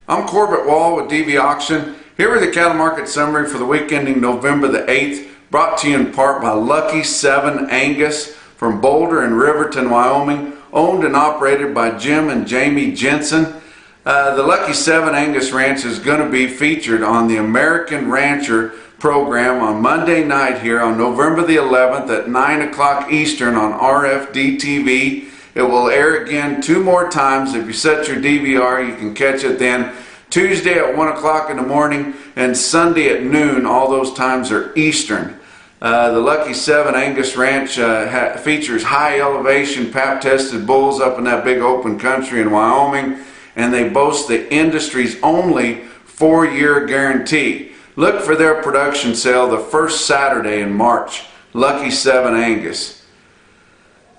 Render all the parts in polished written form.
I'm Corbett Wall with DV Auction. Here with the cattle market summary for the week ending November the 8th, brought to you in part by Lucky 7 Angus from Boulder and Riverton, Wyoming, owned and operated by Jim and Jamie Jensen. The Lucky 7 Angus Ranch is going to be featured on the American Rancher program on Monday night here on November the 11th at 9 o'clock Eastern on RFD TV. It will air again 2 more times. If you set your DVR, you can catch it then. Tuesday at 1 o'clock in the morning and Sunday at noon. All those times are Eastern. The Lucky 7 Angus Ranch features high elevation pap tested bulls up in that big open country in Wyoming, and they boast the industry's only 4-year guarantee. Look for their production sale the first Saturday in March. Lucky 7 Angus.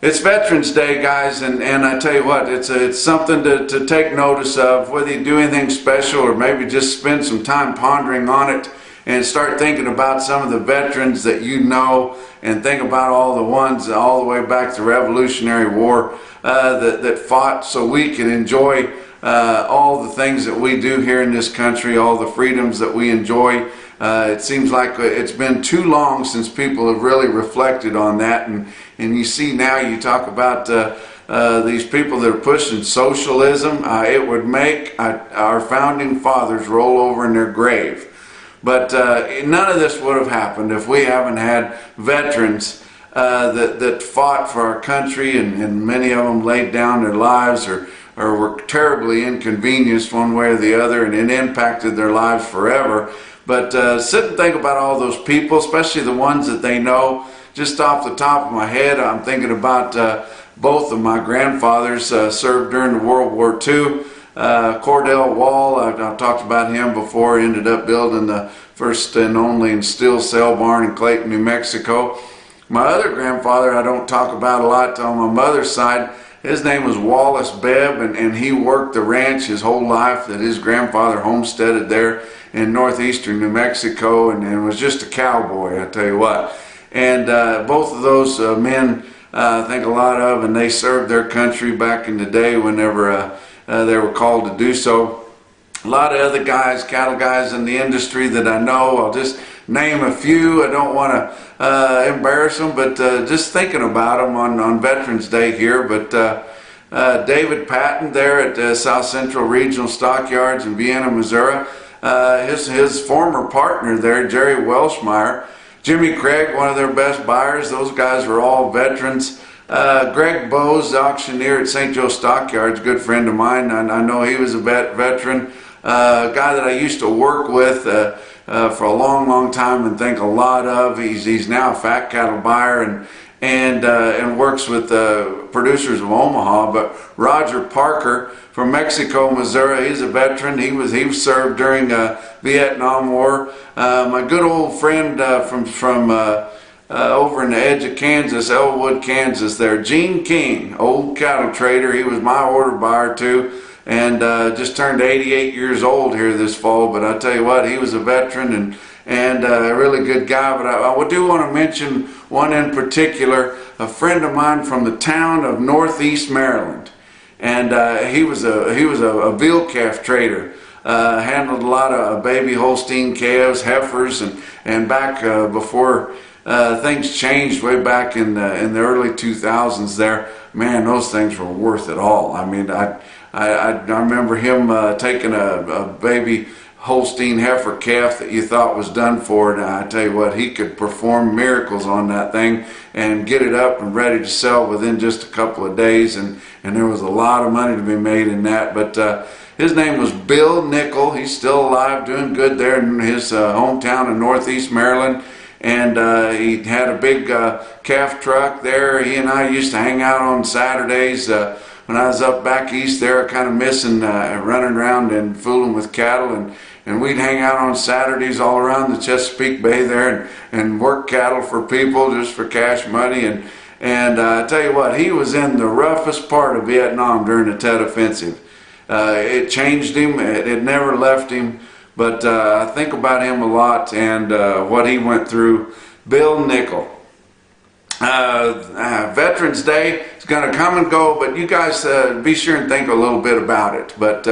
It's Veterans Day, guys, and I tell you what, it's something to take notice of, whether you do anything special or maybe just spend some time pondering on it and start thinking about some of the veterans that you know, and think about all the ones all the way back to the Revolutionary War that fought so we can enjoy all the things that we do here in this country, all the freedoms that we enjoy. It seems like it's been too long since people have really reflected on that, and you see now you talk about these people that are pushing socialism. It would make our founding fathers roll over in their grave. But none of this would have happened if we haven't had veterans that fought for our country, and many of them laid down their lives or were terribly inconvenienced one way or the other, and it impacted their lives forever. But sit and think about all those people, especially the ones that they know. Just off the top of my head, I'm thinking about both of my grandfathers served during the World War II. Cordell Wall, I've talked about him before, ended up building the first and only steel cell barn in Clayton, New Mexico. My other grandfather I don't talk about a lot on my mother's side. His name was Wallace Bebb, and he worked the ranch his whole life that his grandfather homesteaded there in northeastern New Mexico, and was just a cowboy, I tell you what. And both of those men I think a lot of, and they served their country back in the day whenever they were called to do so. A lot of other guys, cattle guys in the industry that I know, I'll just name a few. I don't want to embarrass them, but just thinking about them on Veterans Day here. But David Patton there at South Central Regional Stockyards in Vienna, Missouri. His former partner there, Jerry Welshmeyer. Jimmy Craig, one of their best buyers. Those guys were all veterans. Greg Bowes, the auctioneer at St. Joe Stockyards, a good friend of mine. I know he was a veteran. A guy that I used to work with for a long time and think a lot of. He's now a fat cattle buyer and works with producers of Omaha. But Roger Parker from Mexico, Missouri, he's a veteran. He served during Vietnam War. My good old friend from over in the edge of Kansas, Elwood, Kansas there, Gene King, old cattle trader. He was my order buyer too, and just turned 88 years old here this fall. But I tell you what, he was a veteran and a really good guy. But I do want to mention one in particular, a friend of mine from the town of Northeast Maryland, and he was a veal calf trader. Handled a lot of baby Holstein calves, heifers, and back before things changed way back in the early 2000s there, man, those things were worth it all. I mean, I remember him taking a baby Holstein heifer calf that you thought was done for, and I tell you what, he could perform miracles on that thing and get it up and ready to sell within just a couple of days, and there was a lot of money to be made in that. But his name was Bill Nickel. He's still alive, doing good there in his hometown in Northeast Maryland. And he had a big calf truck there. He and I used to hang out on Saturdays when I was up back east there, kind of missing running around and fooling with cattle. And we'd hang out on Saturdays all around the Chesapeake Bay there and work cattle for people just for cash money. And I tell you what, he was in the roughest part of Vietnam during the Tet Offensive. It changed him. It never left him. But I think about him a lot and what he went through. Bill Nickel. Veterans Day is going to come and go, but you guys be sure and think a little bit about it. But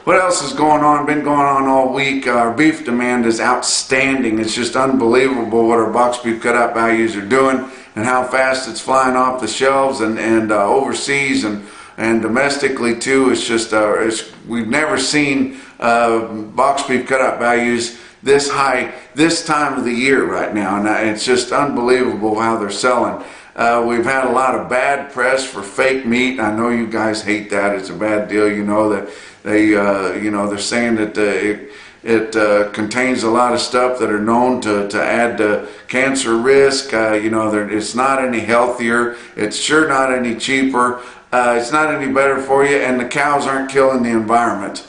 what else is going on? Been going on all week. Our beef demand is outstanding. It's just unbelievable what our box beef cutout values are doing and how fast it's flying off the shelves and overseas and domestically too. It's just we've never seen box beef cutout values this high this time of the year right now, and it's just unbelievable how they're selling. We've had a lot of bad press for fake meat. I know you guys hate that. It's a bad deal. You know that they're saying that it contains a lot of stuff that are known to add to cancer risk. It's not any healthier. It's sure not any cheaper. It's not any better for you, and the cows aren't killing the environment.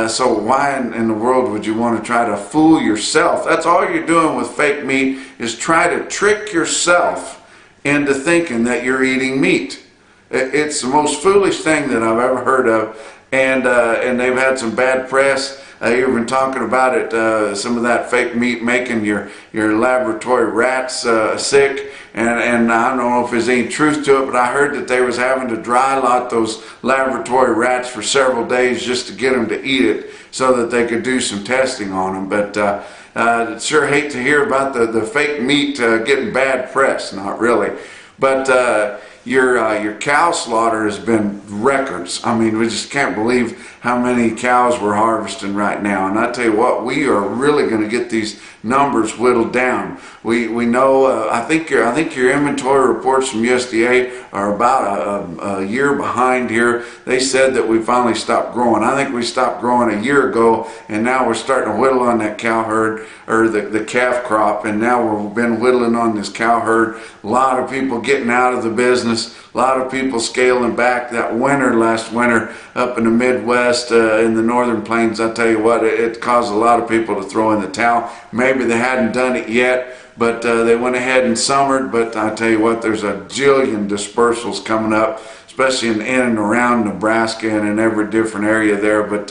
So why in the world would you want to try to fool yourself? That's all you're doing with fake meat, is try to trick yourself into thinking that you're eating meat. It's the most foolish thing that I've ever heard of, and they've had some bad press. You've been talking about it, some of that fake meat making your laboratory rats sick, and I don't know if there's any truth to it, but I heard that they was having to dry lot those laboratory rats for several days just to get them to eat it so that they could do some testing on them. But sure hate to hear about the fake meat getting bad press. Not really, but your cow slaughter has been records. I mean, we just can't believe how many cows we're harvesting right now. And I tell you what, we are really going to get these numbers whittled down. We know. I think your inventory reports from USDA are about a year behind here. They said that we finally stopped growing. I think we stopped growing a year ago, and now we're starting to whittle on that cow herd, or the calf crop, and now we've been whittling on this cow herd. A lot of people getting out of the business. A lot of people scaling back. That last winter up in the Midwest, in the northern plains, I tell you what, it caused a lot of people to throw in the towel. Maybe they hadn't done it yet, but they went ahead and summered. But I tell you what, there's a jillion dispersals coming up, especially in and around Nebraska and in every different area there. But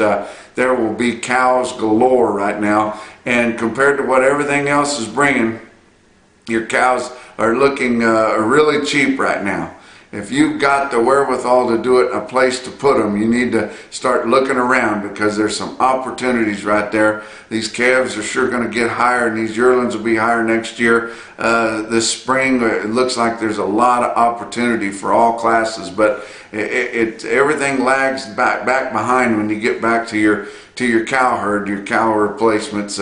there will be cows galore right now, and compared to what everything else is bringing, your cows are looking really cheap right now. If you've got the wherewithal to do it, a place to put them, you need to start looking around, because there's some opportunities right there. These calves are sure going to get higher, and these yearlings will be higher next year. This spring, it looks like there's a lot of opportunity for all classes, but everything lags back behind when you get back to your cow herd, your cow replacements.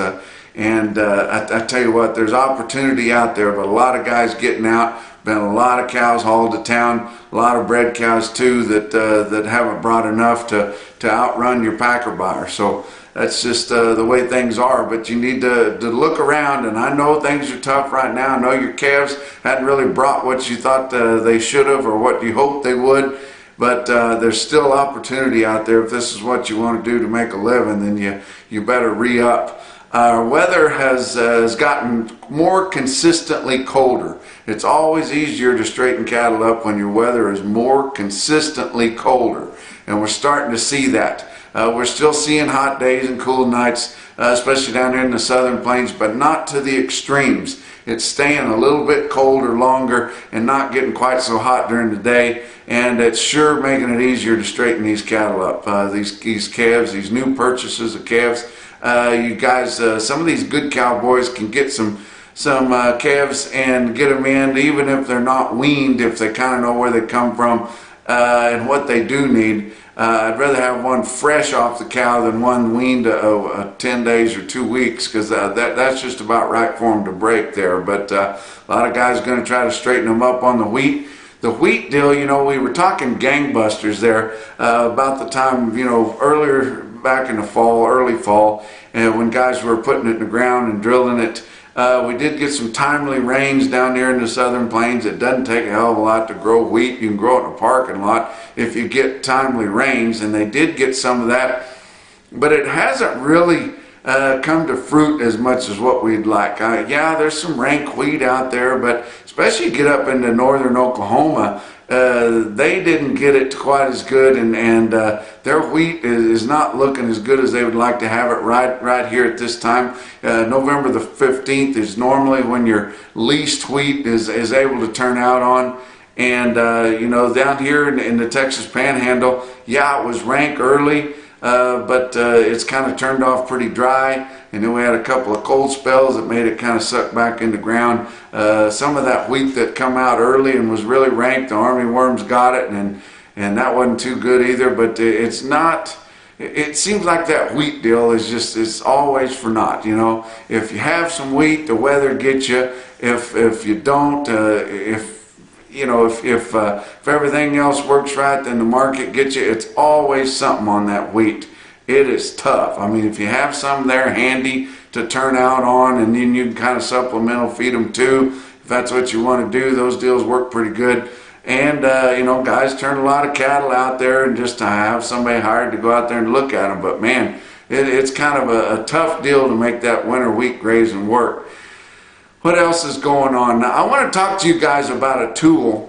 And I tell you what, there's opportunity out there, but a lot of guys getting out. Been a lot of cows hauled to town, a lot of bred cows too that haven't brought enough to outrun your packer buyer. So that's just the way things are. But you need to look around, and I know things are tough right now. I know your calves hadn't really brought what you thought they should have, or what you hoped they would. But there's still opportunity out there. If this is what you want to do to make a living, then you better re-up. Our weather has gotten more consistently colder. It's always easier to straighten cattle up when your weather is more consistently colder, and we're starting to see that. We're still seeing hot days and cool nights, especially down here in the southern plains, but not to the extremes. It's staying a little bit colder longer and not getting quite so hot during the day, and it's sure making it easier to straighten these cattle up. These calves, these new purchases of calves. You guys, some of these good cowboys can get some calves and get them in, even if they're not weaned, if they kind of know where they come from and what they do need. I'd rather have one fresh off the cow than one weaned 10 days or 2 weeks, because that's just about right for them to break there. But a lot of guys are going to try to straighten them up on the wheat. The wheat deal, we were talking gangbusters there about the time, earlier back in the fall, early fall, and when guys were putting it in the ground and drilling it. We did get some timely rains down there in the southern plains. It doesn't take a hell of a lot to grow wheat. You can grow it in a parking lot if you get timely rains, and they did get some of that, but it hasn't really come to fruit as much as what we'd like. Yeah, there's some rank wheat out there, but especially you get up into northern Oklahoma, they didn't get it quite as good, and their wheat is not looking as good as they would like to have it right here at this time. November the 15th is normally when your least wheat is able to turn out on. And down here in the Texas Panhandle, yeah, it was rank early. but it's kind of turned off pretty dry. And then we had a couple of cold spells that made it kind of suck back in the ground. Some of that wheat that come out early and was really rank, the army worms got it, and that wasn't too good either. But it's not. It seems like that wheat deal is just, it's always for naught. You know, if you have some wheat, the weather gets you. If you don't, if everything else works right, then the market gets you. It's always something on that wheat. It is tough. I mean, if you have some there handy to turn out on, and then you can kind of supplemental feed them too, if that's what you want to do, those deals work pretty good. And, guys turn a lot of cattle out there, and just to have somebody hired to go out there and look at them. But man, it's kind of a tough deal to make that winter wheat grazing work. What else is going on? Now, I want to talk to you guys about a tool.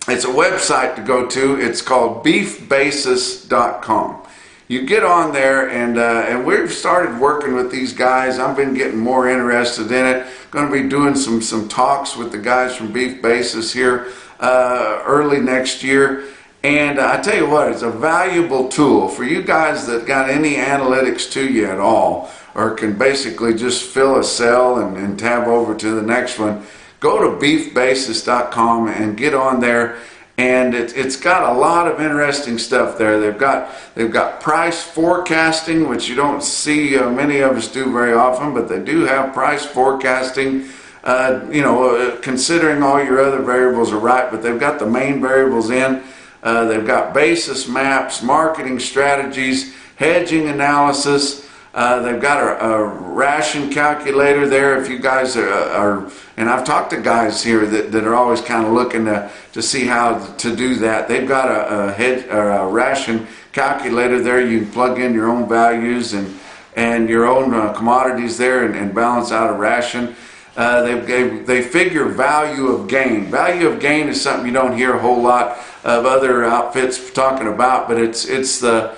It's a website to go to. It's called beefbasis.com. You get on there, and we've started working with these guys. I've been getting more interested in it. Going to be doing some talks with the guys from Beef Basis here early next year. And I tell you what, it's a valuable tool for you guys that got any analytics to you at all, or can basically just fill a cell and tab over to the next one. Go to beefbasis.com and get on there. And it's got a lot of interesting stuff there. They've got price forecasting, which you don't see many of us do very often, but they do have price forecasting. Considering all your other variables are right, but they've got the main variables in. They've got basis maps, marketing strategies, hedging analysis. They've got a ration calculator there. If you guys are, and I've talked to guys here that are always kind of looking to see how to do that. They've got a ration calculator there. You can plug in your own values and your own commodities there and balance out a ration. They figure value of gain. Value of gain is something you don't hear a whole lot of other outfits talking about, but it's your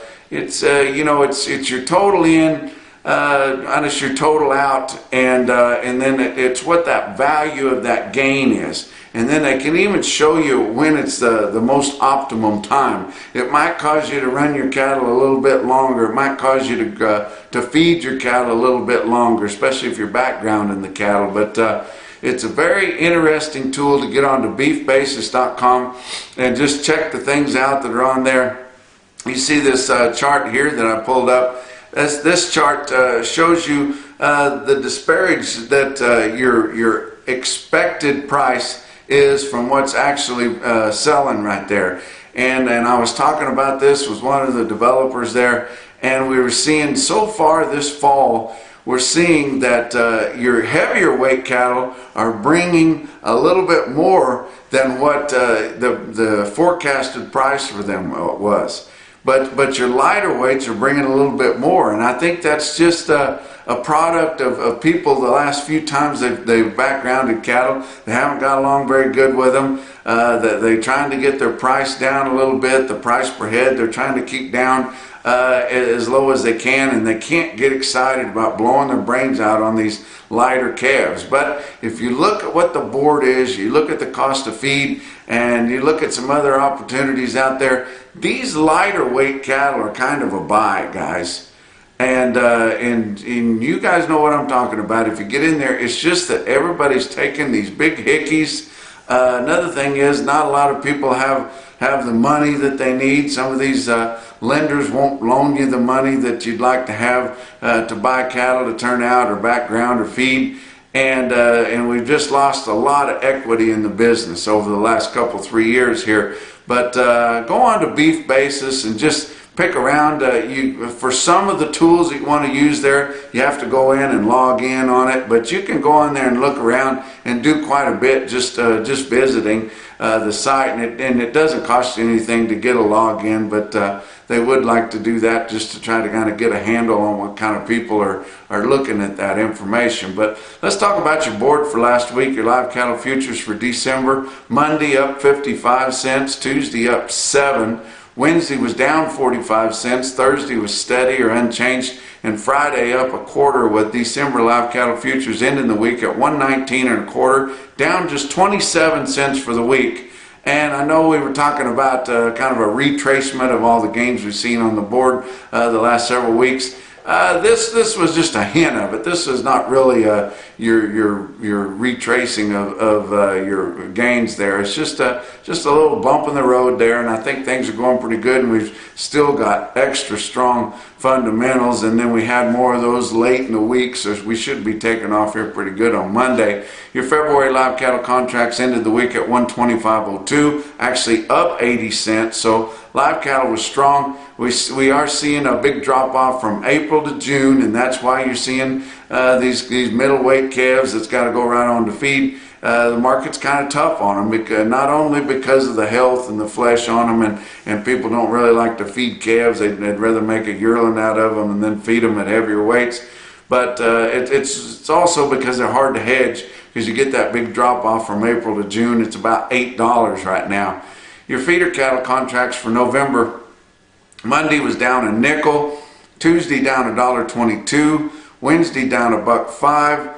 total in, and it's your total out, and then it's what that value of that gain is. And then they can even show you when it's the most optimum time. It might cause you to run your cattle a little bit longer. It might cause you to feed your cattle a little bit longer, especially if you're backgrounding the cattle. But it's a very interesting tool to get onto beefbasis.com and just check the things out that are on there. You see this chart here that I pulled up. This chart shows you the disparage that your expected price is from what's actually selling right there. And I was talking about this with one of the developers there, and we were seeing so far this fall, we're seeing that your heavier weight cattle are bringing a little bit more than what the forecasted price for them was. But your lighter weights are bringing a little bit more, and I think that's just a product of people the last few times they've backgrounded cattle. They haven't got along very good with them. They're trying to get their price down a little bit. The price per head they're trying to keep down as low as they can, and they can't get excited about blowing their brains out on these lighter calves. But if you look at what the board is, you look at the cost of feed, and you look at some other opportunities out there, these lighter weight cattle are kind of a buy, guys. And you guys know what I'm talking about. If you get in there, it's just that everybody's taking these big hickeys. Another thing is, not a lot of people have the money that they need. Some of these lenders won't loan you the money that you'd like to have to buy cattle to turn out or background or feed. And we've just lost a lot of equity in the business over the last three years here. But go on to Beef Basis and just pick around. For some of the tools that you want to use there, you have to go in and log in on it. But you can go on there and look around and do quite a bit just visiting the site. And it doesn't cost you anything to get a login, but they would like to do that just to try to kind of get a handle on what kind of people are looking at that information. But let's talk about your board for last week. Your live cattle futures for December. Monday up 55 cents. Tuesday up 7. Wednesday was down 45 cents. Thursday was steady or unchanged. And Friday up a quarter, with December live cattle futures ending the week at 119 1/4, down just 27 cents for the week. And I know we were talking about kind of a retracement of all the gains we've seen on the board the last several weeks. This was just a hint of it. This is not really your retracing of your gains there. It's just a little bump in the road there, and I think things are going pretty good, and we've still got extra strong fundamentals, and then we had more of those late in the week, so we should be taking off here pretty good on Monday. Your February live cattle contracts ended the week at 125.02, actually up 80 cents, so live cattle was strong. We are seeing a big drop off from April to June, and that's why you're seeing these middleweight calves that's got to go right on to feed. The market's kind of tough on them, because not only because of the health and the flesh on them, and people don't really like to feed calves. They'd rather make a yearling out of them and then feed them at heavier weights. But it's also because they're hard to hedge, because you get that big drop off from April to June. It's about $8 right now. Your feeder cattle contracts for November, Monday was down a nickel, Tuesday down $1.22, Wednesday down $1.05,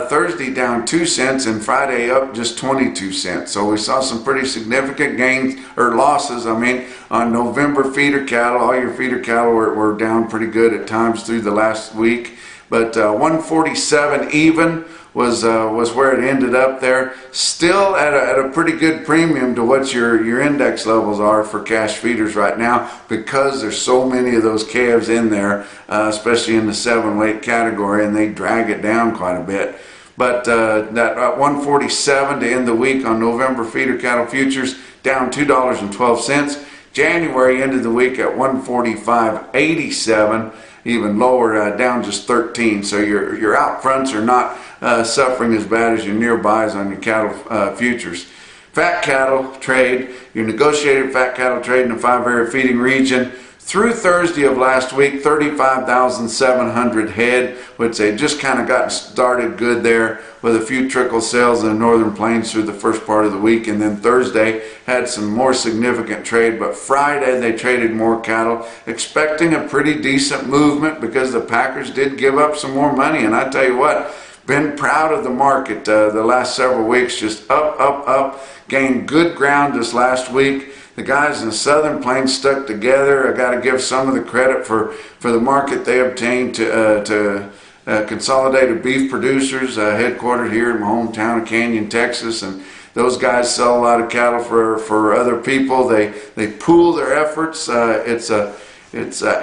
Thursday down 2 cents, and Friday up just 22 cents. So we saw some pretty significant gains, or losses, I mean, on November feeder cattle. All your feeder cattle were down pretty good at times through the last week. But 147 even was where it ended up there. Still at a pretty good premium to what your index levels are for cash feeders right now, because there's so many of those calves in there, especially in the 7-weight category, and they drag it down quite a bit. But that 147 to end the week on November feeder cattle futures, down $2.12. January ended the week at 145.87, even lower, down just 13. So your out fronts are not suffering as bad as your nearbys on your cattle futures. Fat cattle trade, your negotiated fat cattle trade in the 5-area feeding region, through Thursday of last week, 35,700 head, which they just kind of got started good there with a few trickle sales in the northern plains through the first part of the week. And then Thursday had some more significant trade, but Friday they traded more cattle, expecting a pretty decent movement because the packers did give up some more money. And I tell you what, been proud of the market the last several weeks, just up, gained good ground this last week. The guys in the southern plains stuck together. I got to give some of the credit for the market they obtained to Consolidated Beef Producers, headquartered here in my hometown of Canyon, Texas. And those guys sell a lot of cattle for other people. They pool their efforts. It's an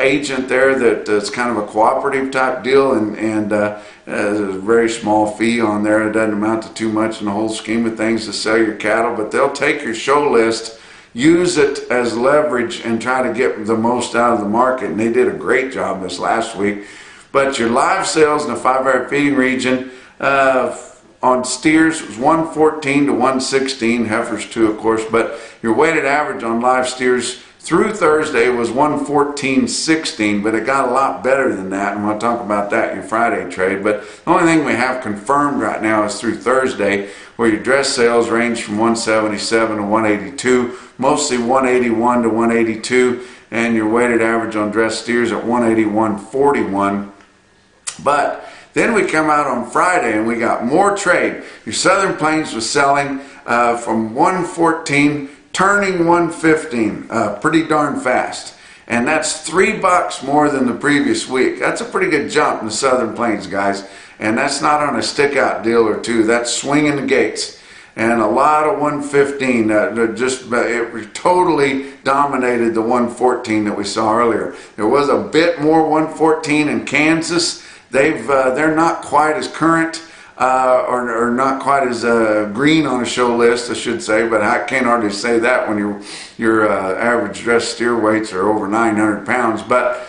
agent there that's kind of a cooperative type deal, and there's a very small fee on there. It doesn't amount to too much in the whole scheme of things to sell your cattle, but they'll take your show list, use it as leverage, and try to get the most out of the market. And they did a great job this last week. But your live sales in the 5-area feeding region on steers was 114 to 116, heifers too, of course. But your weighted average on live steers through Thursday was 114.16, but it got a lot better than that, and we'll talk about that in your Friday trade. But the only thing we have confirmed right now is through Thursday, where your dress sales range from 177 to 182, mostly 181 to 182, and your weighted average on dress steers at 181.41. But then we come out on Friday and we got more trade. Your Southern Plains was selling from 114, turning 115 pretty darn fast. And that's $3 more than the previous week. That's a pretty good jump in the Southern Plains, guys. And that's not on a stick out deal or two. That's swinging the gates. And a lot of 115, it totally dominated the 114 that we saw earlier. There was a bit more 114 in Kansas. They're not quite as current or not quite as green on a show list, I should say, but I can't hardly say that when your average dress steer weights are over 900 pounds. But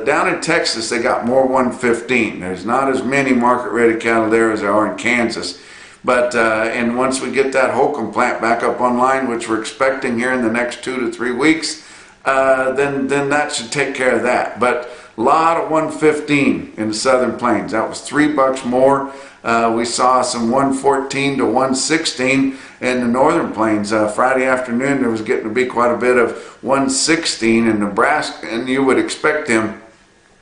down in Texas, they got more 115. There's not as many market-ready cattle there as there are in Kansas. But and once we get that Holcomb plant back up online, which we're expecting here in the next 2 to 3 weeks, then that should take care of that. But a lot of 115 in the Southern Plains. That was $3 more. We saw some 114 to 116 in the Northern Plains. Friday afternoon, there was getting to be quite a bit of 116 in Nebraska, and you would expect them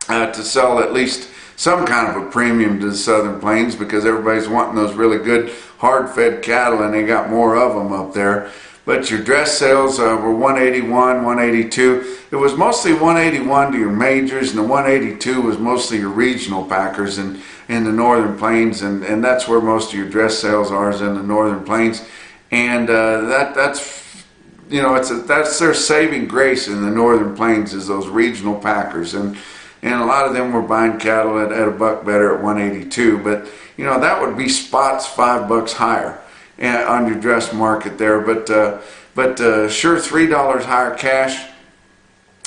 to sell at least some kind of a premium to the Southern Plains, because everybody's wanting those really good hard-fed cattle, and they got more of them up there. But your dress sales were 181, 182. It was mostly 181 to your majors, and the 182 was mostly your regional packers in the Northern Plains, and that's where most of your dress sales are, is in the Northern Plains. And that's you know, that's their saving grace in the Northern Plains, is those regional packers, and a lot of them were buying cattle at a buck better at 182. But you know, that would be spots $5 higher on your dress market there. But sure, $3 higher cash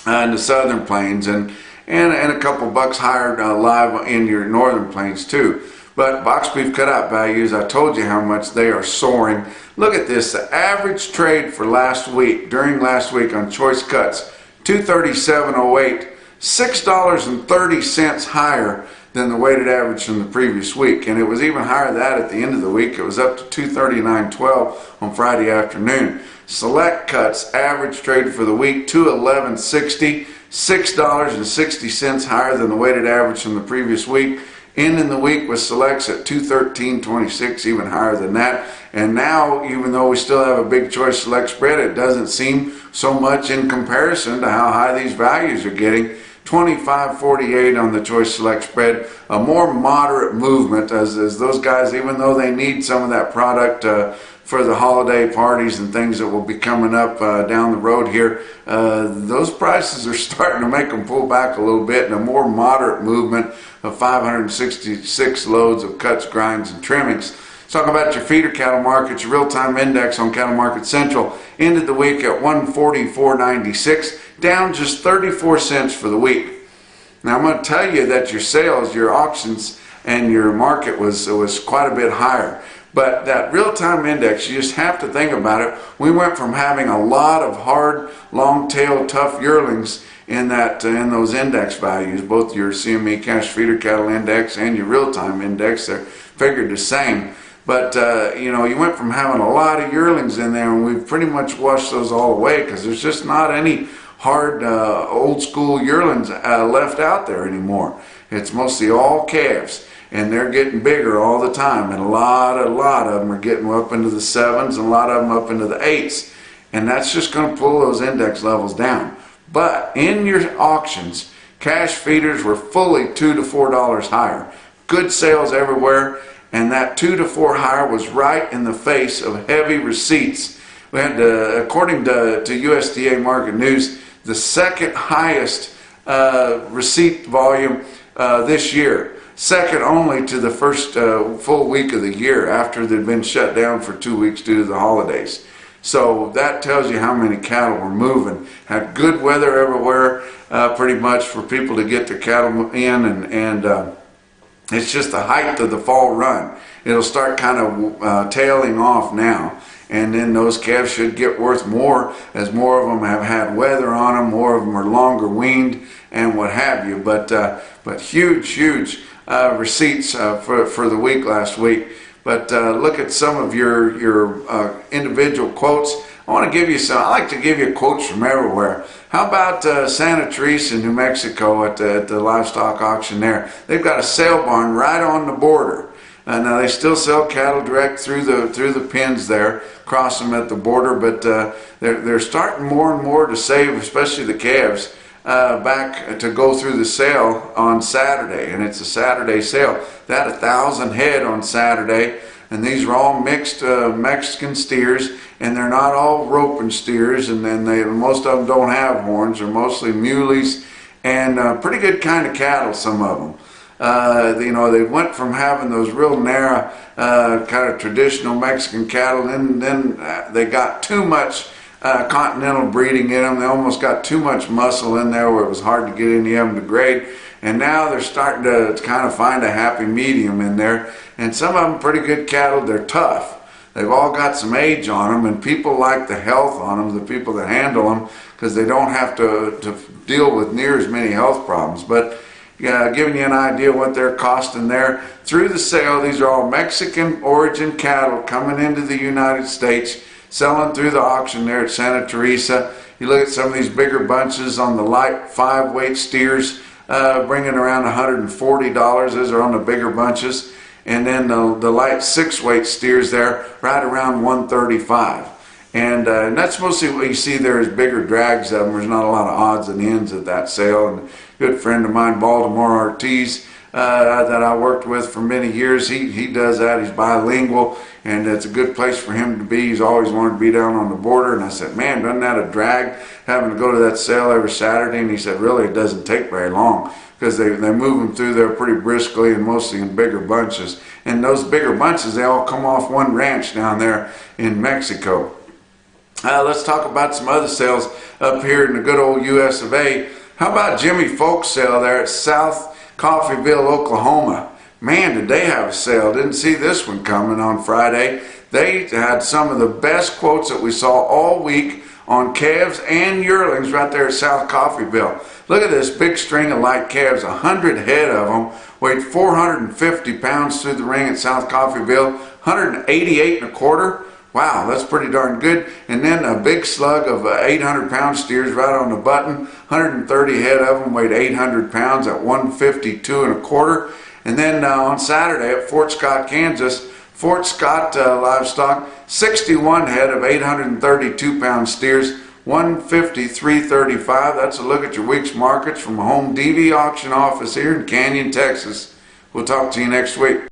in the Southern Plains, and a couple bucks higher live in your Northern Plains too. But box beef cutout values, I told you how much they are soaring. Look at this, the average trade for during last week on choice cuts, $237.08, $6.30 higher than the weighted average from the previous week. And it was even higher than that at the end of the week. It was up to $239.12 on Friday afternoon. Select cuts, average trade for the week, $211.60, $6.60 higher than the weighted average from the previous week. Ending the week with selects at $213.26, even higher than that. And now, even though we still have a big choice select spread, it doesn't seem so much in comparison to how high these values are getting. $25.48 on the choice select spread, a more moderate movement as those guys, even though they need some of that product for the holiday parties and things that will be coming up down the road here, those prices are starting to make them pull back a little bit, and a more moderate movement of 566 loads of cuts, grinds, and trimmings. Let's talk about your feeder cattle markets. Your real-time index on Cattle Market Central ended the week at 144.96, down just 34 cents for the week. Now I'm going to tell you that your sales, your auctions, and your market was quite a bit higher. But that real-time index, you just have to think about it. We went from having a lot of hard, long-tailed, tough yearlings in those index values, both your CME cash feeder cattle index and your real-time index. They're figured the same. But you know, you went from having a lot of yearlings in there, and we've pretty much washed those all away, because there's just not any hard old school yearlings left out there anymore. It's mostly all calves, and they're getting bigger all the time, and a lot of them are getting up into the 7s, and a lot of them up into the 8s, and that's just going to pull those index levels down. But in your auctions, cash feeders were fully $2 to $4 higher. Good sales everywhere, and that 2 to 4 higher was right in the face of heavy receipts. We had, according to USDA Market News, the second highest receipt volume this year, second only to the first full week of the year after they'd been shut down for 2 weeks due to the holidays. So that tells you how many cattle were moving. Had good weather everywhere, pretty much, for people to get their cattle in, and it's just the height of the fall run. It'll start kind of tailing off now, and then those calves should get worth more as more of them have had weather on them, more of them are longer weaned, and what have you. But huge receipts for the week last week. But look at some of your individual quotes. I want to give you some. I like to give you quotes from everywhere. How about Santa Teresa, New Mexico, at the livestock auction there? They've got a sale barn right on the border. Now they still sell cattle direct through the pens there, cross them at the border, but they're starting more and more to save, especially the calves, back to go through the sale on Saturday, and it's a Saturday sale. They had 1,000 head on Saturday, and these are all mixed Mexican steers, and they're not all roping steers, and then most of them don't have horns. They're mostly muleys, and pretty good kind of cattle, some of them. You know, they went from having those real narrow kind of traditional Mexican cattle, and then they got too much continental breeding in them. They almost got too much muscle in there where it was hard to get any of them to grade. And now they're starting to kind of find a happy medium in there. And some of them pretty good cattle. They're tough. They've all got some age on them, and people like the health on them, the people that handle them, because they don't have to deal with near as many health problems. But giving you an idea what they're costing there. Through the sale, these are all Mexican origin cattle coming into the United States, selling through the auction there at Santa Teresa. You look at some of these bigger bunches on the light 5-weight steers, bringing around $140. Those are on the bigger bunches. and then the light 6-weight steers there right around 135. And that's mostly what you see there is bigger drags of them. There's not a lot of odds and ends at that sale. And a good friend of mine, Baltimore Ortiz, that I worked with for many years, he does that. He's bilingual, and it's a good place for him to be. He's always wanted to be down on the border. And I said, man, doesn't that a drag having to go to that sale every Saturday? And he said, really, it doesn't take very long, because they move them through there pretty briskly and mostly in bigger bunches. And those bigger bunches, they all come off one ranch down there in Mexico. Let's talk about some other sales up here in the good old US of A. How about Jimmy Folk's sale there at South Coffeyville, Oklahoma? Man, did they have a sale. Didn't see this one coming on Friday. They had some of the best quotes that we saw all week on calves and yearlings right there at South Coffeyville. Look at this big string of light calves, 100 head of them, weighed 450 pounds through the ring at South Coffeyville, 188 and a quarter. Wow, that's pretty darn good. And then a big slug of 800-pound steers right on the button. 130 head of them weighed 800 pounds at 152 and a quarter. And then on Saturday at Fort Scott, Kansas, Fort Scott Livestock, 61 head of 832-pound steers, 153.35. That's a look at your week's markets from a home DV auction office here in Canyon, Texas. We'll talk to you next week.